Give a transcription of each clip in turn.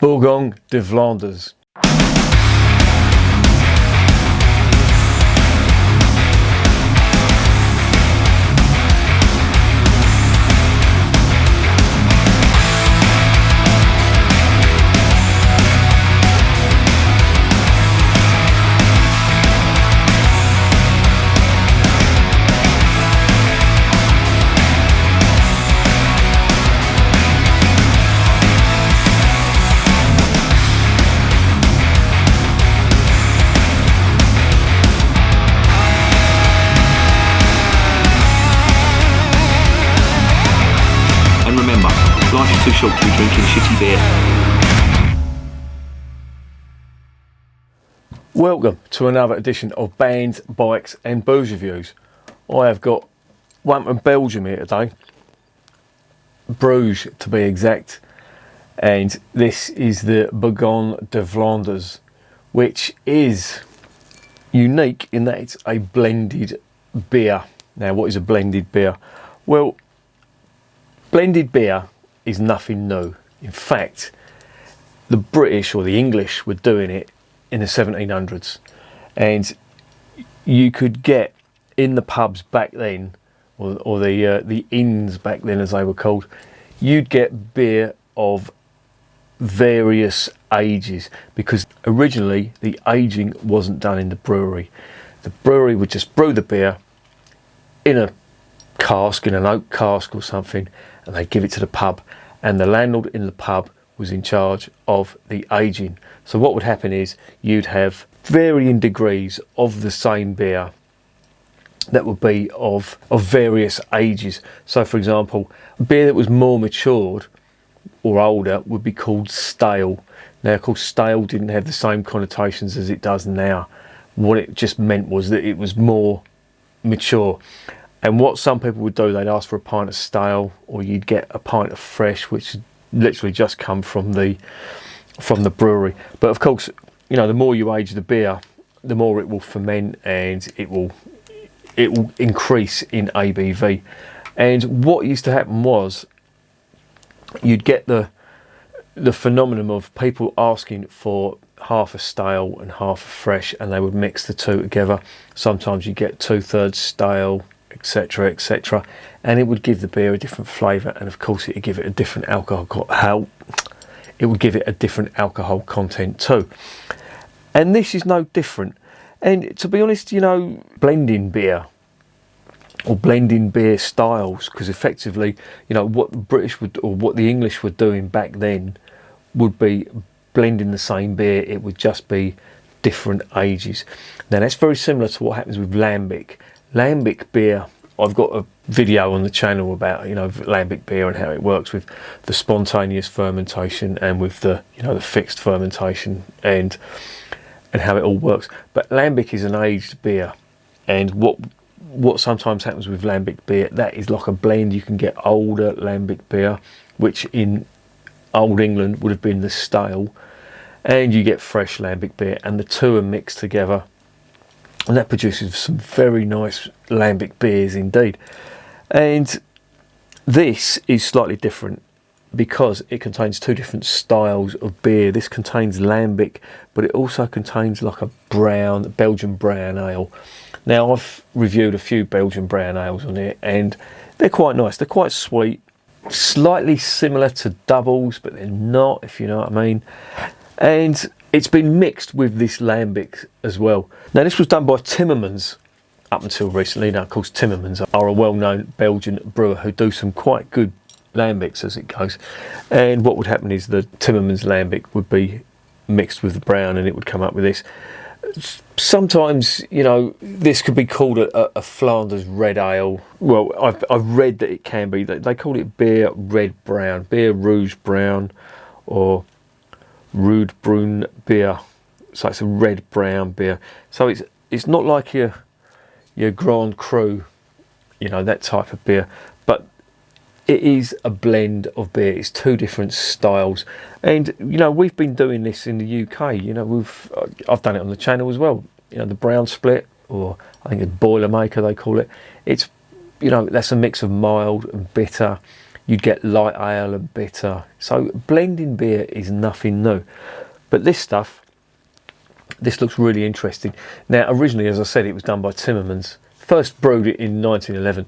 Borgogne Des Flandres. And remember, life is too short to be drinking shitty beer. Welcome to another edition of Bands, Bikes and Booze Reviews. I have got one from Belgium here today, Bruges to be exact, and this is the Borgogne Des Flandres, which is unique in that it's a blended beer. Now, what is a blended beer? Well, blended beer is nothing new. In fact, the British or the English were doing it in the 1700s, and you could get in the pubs back then, or the inns back then as they were called, you'd get beer of various ages, because originally the aging wasn't done in the brewery. The brewery would just brew the beer in a cask, in an oak cask or something, and they'd give it to the pub, and the landlord in the pub was in charge of the aging. So what would happen is you'd have varying degrees of the same beer that would be of various ages. So for example, beer that was more matured or older would be called stale. Now of course stale didn't have the same connotations as it does now. What it just meant was that it was more mature. And what some people would do, they'd ask for a pint of stale, or you'd get a pint of fresh, which literally just come from the brewery. But of course, you know, the more you age the beer, the more it will ferment, and it will increase in ABV. And what used to happen was you'd get the phenomenon of people asking for half a stale and half a fresh, and they would mix the two together. Sometimes you get 2/3 stale, etc., etc., and it would give the beer a different flavour, and of course it would give it a different alcohol. It would give it a different alcohol content too. And this is no different. And to be honest, you know, blending beer or blending beer styles, because effectively, you know, what the British would, or what the English were doing back then, would be blending the same beer. It would just be different ages. Now that's very similar to what happens with lambic. Lambic beer, I've got a video on the channel about, you know, lambic beer and how it works with the spontaneous fermentation and with the, you know, the fixed fermentation and how it all works. But lambic is an aged beer, and what sometimes happens with lambic beer, that is like a blend. You can get older lambic beer, which in old England would have been the stale, and you get fresh lambic beer, and the two are mixed together, and that produces some very nice lambic beers indeed. And this is slightly different because it contains two different styles of beer. This contains lambic, but it also contains like a Belgian brown ale. Now I've reviewed a few Belgian brown ales on here, and they're quite nice. They're quite sweet, slightly similar to doubles, but they're not, if you know what I mean. And it's been mixed with this lambic as well. Now this was done by Timmermans up until recently. Now of course Timmermans are a well-known Belgian brewer who do some quite good lambics as it goes. And what would happen is the Timmermans lambic would be mixed with the brown, and it would come up with this. Sometimes, you know, this could be called a Flanders red ale. Well, I've read that it can be. They call it beer red brown, beer rouge brown, or Rude Brun beer. So it's a red brown beer. So it's not like your Grand Cru, you know, that type of beer, but it is a blend of beer. It's two different styles, and you know, we've been doing this in the UK. You know, I've done it on the channel as well. You know, the brown split, or I think a Boilermaker they call it. It's, you know, that's a mix of mild and bitter. you'd get light ale and bitter. So blending beer is nothing new. But this stuff, this looks really interesting. Now, originally, as I said, it was done by Timmermans. First brewed it in 1911.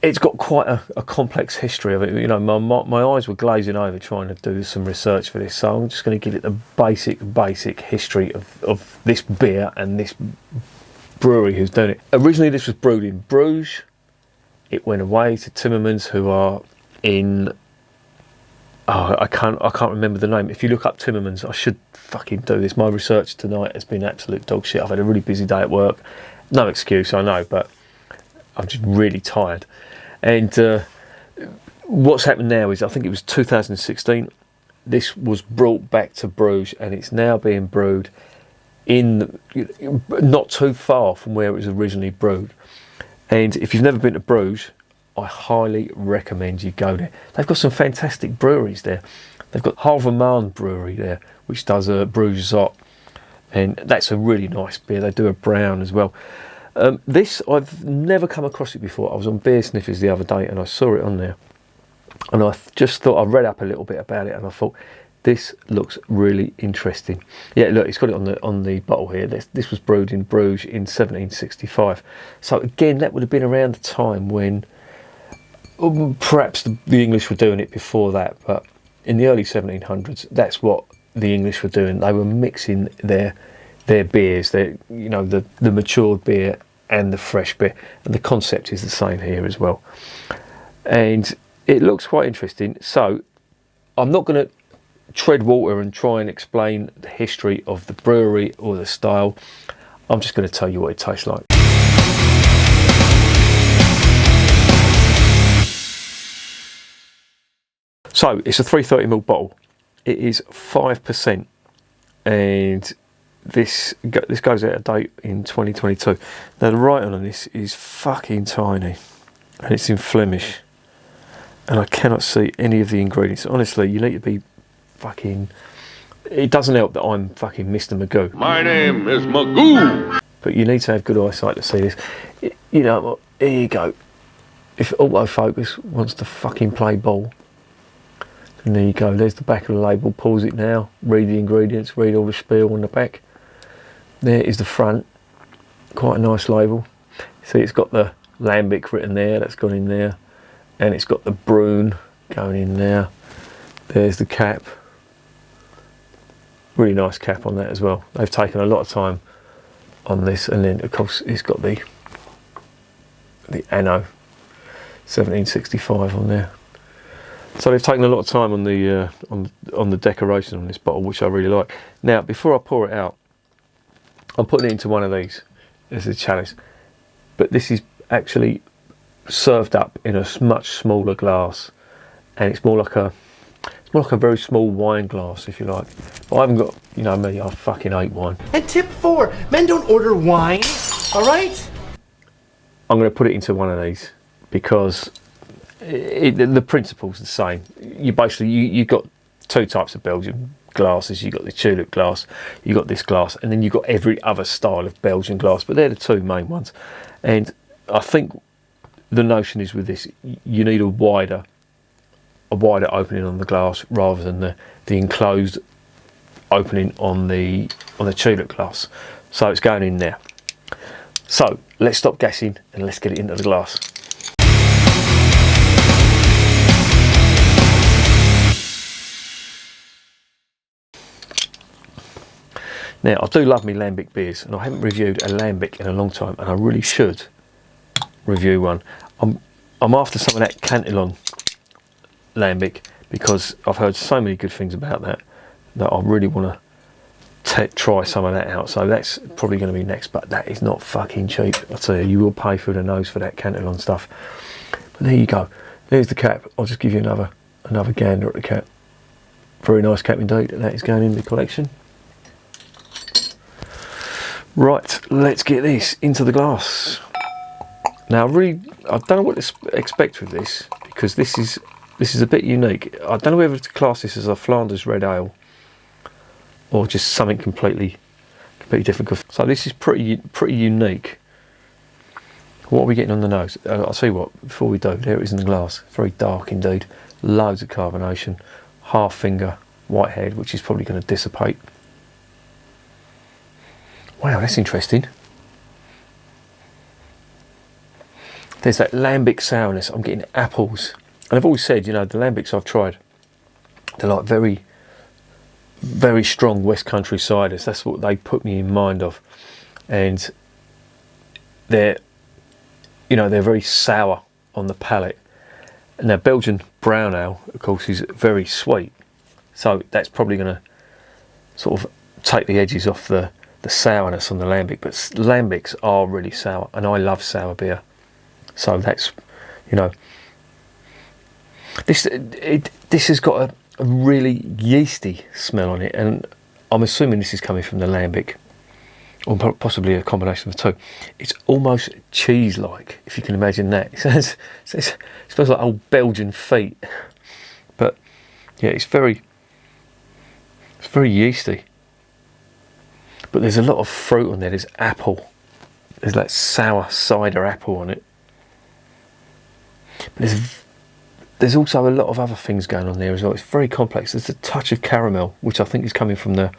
It's got quite a complex history of it. You know, my eyes were glazing over trying to do some research for this, so I'm just going to give it the basic history of this beer and this brewery who's done it. Originally, this was brewed in Bruges. It went away to Timmermans, who are in... Oh, I can't remember the name. If you look up Timmermans, I should fucking do this. My research tonight has been absolute dog shit. I've had a really busy day at work. No excuse, I know, but I'm just really tired. And what's happened now is, I think it was 2016, this was brought back to Bruges, and it's now being brewed in not too far from where it was originally brewed. And if you've never been to Bruges, I highly recommend you go there. They've got some fantastic breweries there. They've got Halvermaan Brewery there, which does a Bruges Zot, and that's a really nice beer. They do a brown as well. This, I've never come across it before. I was on Beer Sniffers the other day and I saw it on there, and I just thought, I read up a little bit about it, and I thought, this looks really interesting. Yeah, look, it's got it on the bottle here. This was brewed in Bruges in 1765. So again, that would have been around the time when perhaps the English were doing it before that, but in the early 1700s, that's what the English were doing. They were mixing their beers, the matured beer and the fresh beer, and the concept is the same here as well. And it looks quite interesting. So I'm not going to tread water and try and explain the history of the brewery or the style. I'm just going to tell you what it tastes like. So it's a 330ml bottle. It is 5%, and this goes out of date in 2022. Now the writing on this is fucking tiny, and it's in Flemish, and I cannot see any of the ingredients. Honestly, you need to be fucking... It doesn't help that I'm fucking Mr. Magoo. My name is Magoo. But you need to have good eyesight to see this. You know, here you go. If autofocus wants to fucking play ball, and there you go. There's the back of the label. Pause it now. Read the ingredients. Read all the spiel on the back. There is the front. Quite a nice label. See, it's got the lambic written there. That's gone in there, and it's got the Brune going in there. There's the cap. Really nice cap on that as well. They've taken a lot of time on this, and then of course it's got the anno 1765 on there. So they've taken a lot of time on the decoration on this bottle, which I really like. Now, before I pour it out, I'm putting it into one of these. This is a chalice, but this is actually served up in a much smaller glass, and it's more like a very small wine glass, if you like. But I haven't got, you know me, I fucking hate wine. And tip 4, men don't order wine, all right? I'm going to put it into one of these because the principle's the same. You basically, you've got two types of Belgian glasses. You've got the tulip glass, you've got this glass, and then you've got every other style of Belgian glass, but they're the two main ones. And I think the notion is with this, you need a wider opening on the glass rather than the enclosed opening on the tulip glass. So it's going in there. So let's stop gassing and let's get it into the glass. Now, I do love me lambic beers, and I haven't reviewed a lambic in a long time, and I really should review one. I'm after some of that Cantillon lambic because I've heard so many good things about that I really want to try some of that out. So that's probably going to be next, but that is not fucking cheap. I tell you, you will pay through the nose for that Cantillon stuff. But there you go. There's the cap. I'll just give you another gander at the cap. Very nice cap indeed, and that is going in the collection. Right, let's get this into the glass. Now, I don't know what to expect with this, because this is a bit unique. I don't know whether to class this as a Flanders red ale or just something completely different. So this is pretty unique. What are we getting on the nose? I'll tell you what, before we do, there it is in the glass. Very dark indeed. Loads of carbonation. Half finger whitehead, which is probably going to dissipate. Wow, that's interesting. There's that lambic sourness. I'm getting apples. And I've always said, you know, the lambics I've tried, they're like very, very strong West Country ciders. That's what they put me in mind of. And they're, you know, they're very sour on the palate. And now Belgian brown ale, of course, is very sweet. So that's probably going to sort of take the edges off the sourness on the lambic. But lambics are really sour, and I love sour beer. So that's, you know, this has got a really yeasty smell on it, and I'm assuming this is coming from the lambic, or possibly a combination of the two. It's almost cheese-like, if you can imagine that. It smells like old Belgian feet, but yeah, it's very yeasty. But there's a lot of fruit on there. There's apple. There's that sour cider apple on it. But there's also a lot of other things going on there as well. It's very complex. There's a touch of caramel, which I think is coming from the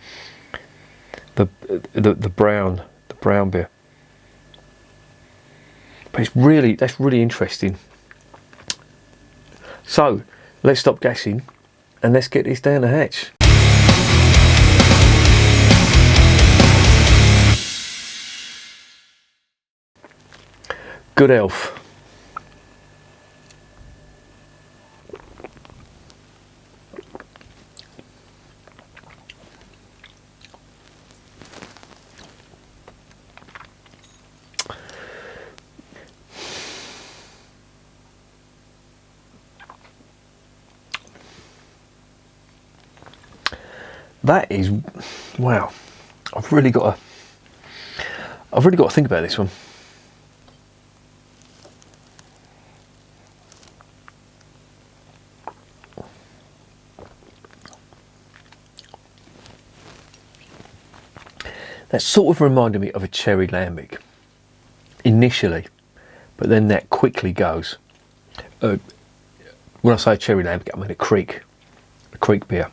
brown beer. But that's really interesting. So let's stop gassing and let's get this down the hatch. Good Elf. That is, wow. I've really got to think about this one. That sort of reminded me of a cherry lambic initially, but then that quickly goes. When I say cherry lambic, I mean a creek beer.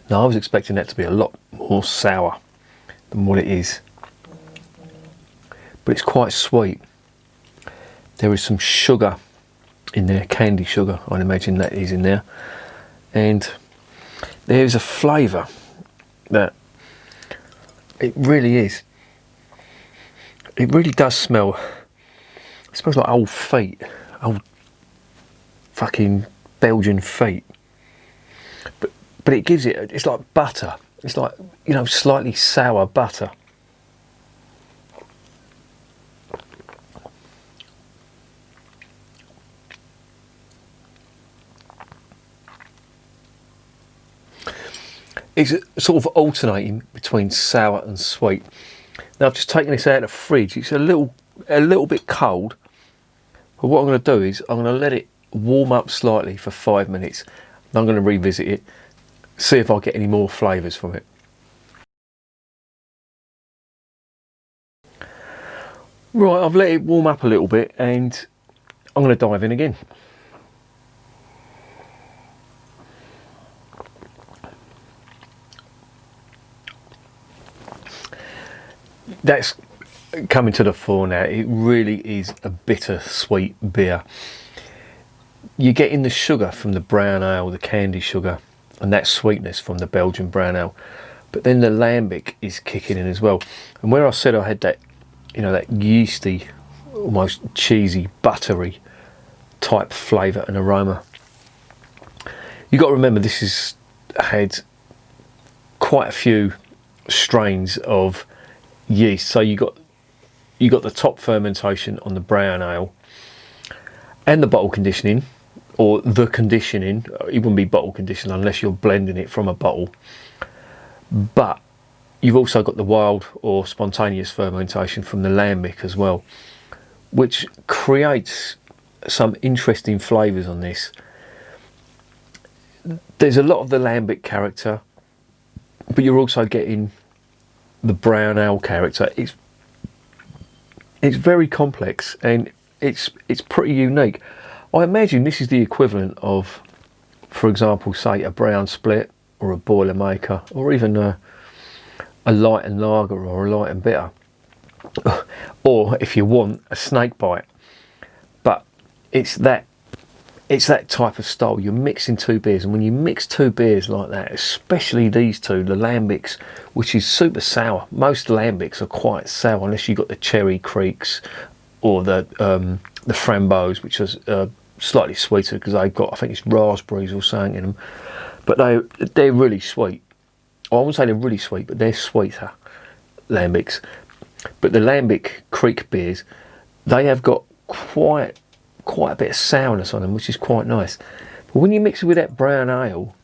Now I was expecting that to be a lot more sour than what it is, but it's quite sweet. There is some sugar in there, candy sugar, I'd imagine that is in there, and there's a flavour that it really is. It really does smell. It smells like old feet, old fucking Belgian feet. But it gives it. It's like butter. It's like, you know, slightly sour butter. It's sort of alternating between sour and sweet. Now I've just taken this out of the fridge. It's a little bit cold. But what I'm going to do is I'm going to let it warm up slightly for 5 minutes. And I'm going to revisit it, see if I get any more flavours from it. Right, I've let it warm up a little bit and I'm going to dive in again. That's coming to the fore now. It really is a bitter sweet beer. You're getting the sugar from the brown ale, the candy sugar, and that sweetness from the Belgian brown ale. But then the lambic is kicking in as well. And where I said I had that, you know, that yeasty, almost cheesy, buttery type flavour and aroma. You've got to remember this has had quite a few strains of yeast. So you got the top fermentation on the brown ale and the bottle conditioning, or the conditioning. It wouldn't be bottle conditioned unless you're blending it from a bottle. But you've also got the wild or spontaneous fermentation from the lambic as well, which creates some interesting flavours on this. There's a lot of the lambic character, but you're also getting the brown ale character. It's very complex and it's pretty unique. I imagine this is the equivalent of, for example, say a brown split or a Boilermaker, or even a light and lager or a light and bitter, or if you want, a snake bite. But it's that type of style. You're mixing two beers, and when you mix two beers like that, especially these two, the lambics, which is super sour. Most lambics are quite sour unless you've got the cherry creeks or the framboise, which is slightly sweeter because they've got, I think it's raspberries or something in them. But they're really sweet. I wouldn't say they're really sweet, but they're sweeter, lambics. But the lambic creek beers, they have got quite a bit of sourness on them, which is quite nice. But when you mix it with that brown ale,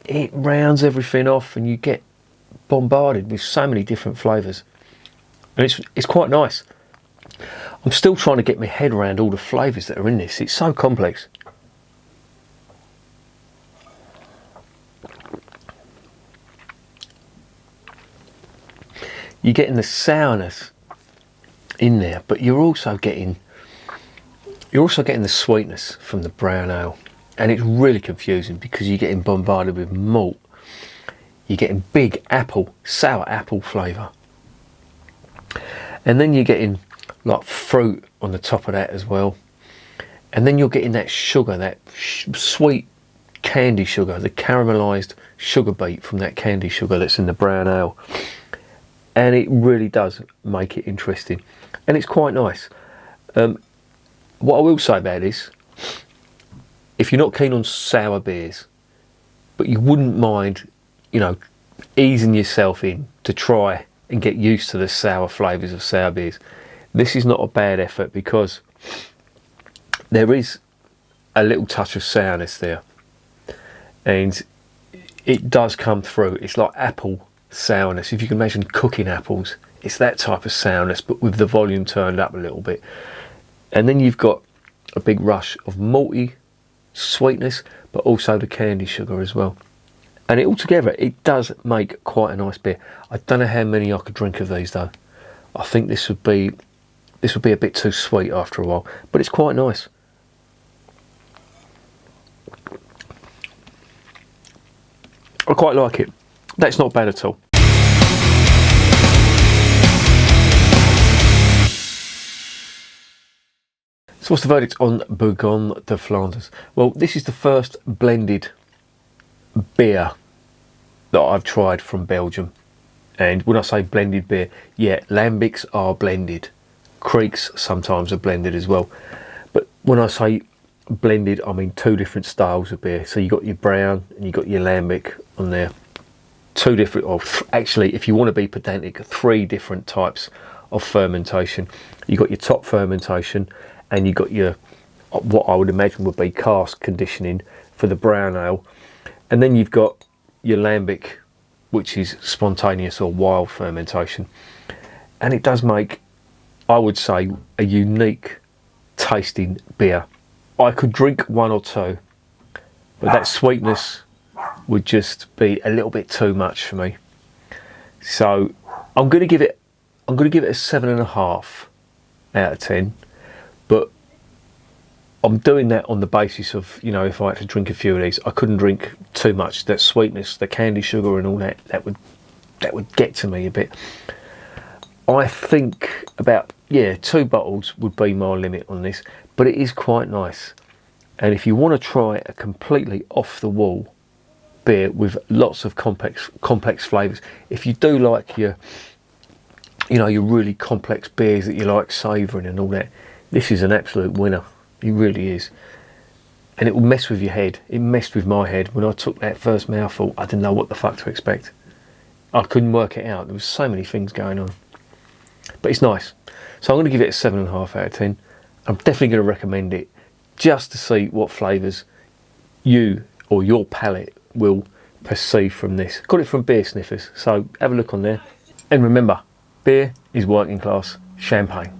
it rounds everything off, and you get bombarded with so many different flavours, and it's quite nice. I'm still trying to get my head around all the flavours that are in this. It's so complex. You're getting the sourness in there, but you're also getting the sweetness from the brown ale, and it's really confusing because you're getting bombarded with malt. You're getting big sour apple flavour, and then you're getting like fruit on the top of that as well, and then you're getting that sugar, that sweet candy sugar, the caramelised sugar beet from that candy sugar that's in the brown ale, and it really does make it interesting, and it's quite nice. What I will say about this, if you're not keen on sour beers, but you wouldn't mind, easing yourself in to try and get used to the sour flavours of sour beers, this is not a bad effort, because there is a little touch of sourness there, and it does come through. It's like apple sourness. If you can imagine cooking apples, it's that type of sourness, but with the volume turned up a little bit. And then you've got a big rush of malty sweetness, but also the candy sugar as well. And altogether, it does make quite a nice beer. I don't know how many I could drink of these though. I think this would be a bit too sweet after a while, but it's quite nice. I quite like it. That's not bad at all. So what's the verdict on Borgogne Des Flandres? Well, this is the first blended beer that I've tried from Belgium. And when I say blended beer, yeah, lambics are blended. Creeks sometimes are blended as well. But when I say blended, I mean two different styles of beer. So you got your brown and you got your lambic on there. Two different, or actually, if you want to be pedantic, three different types of fermentation. You got your top fermentation, and you got your, what I would imagine would be cask conditioning for the brown ale, and then you've got your lambic, which is spontaneous or wild fermentation, and it does make, I would say, a unique tasting beer. I could drink one or two, but that sweetness would just be a little bit too much for me. So I'm going to give it a 7.5 out of 10. But I'm doing that on the basis of, if I had to drink a few of these, I couldn't drink too much. That sweetness, the candy sugar and all that would get to me a bit. I think about, 2 bottles would be my limit on this, but it is quite nice. And if you want to try a completely off the wall beer with lots of complex flavours, if you do like your really complex beers that you like savouring and all that, this is an absolute winner. It really is. And it will mess with your head. It messed with my head. When I took that first mouthful, I didn't know what the fuck to expect. I couldn't work it out. There was so many things going on. But it's nice. So I'm going to give it a 7.5 out of 10. I'm definitely going to recommend it just to see what flavours you or your palate will perceive from this. Got it from Beer Sniffers. So have a look on there. And remember, beer is working class champagne.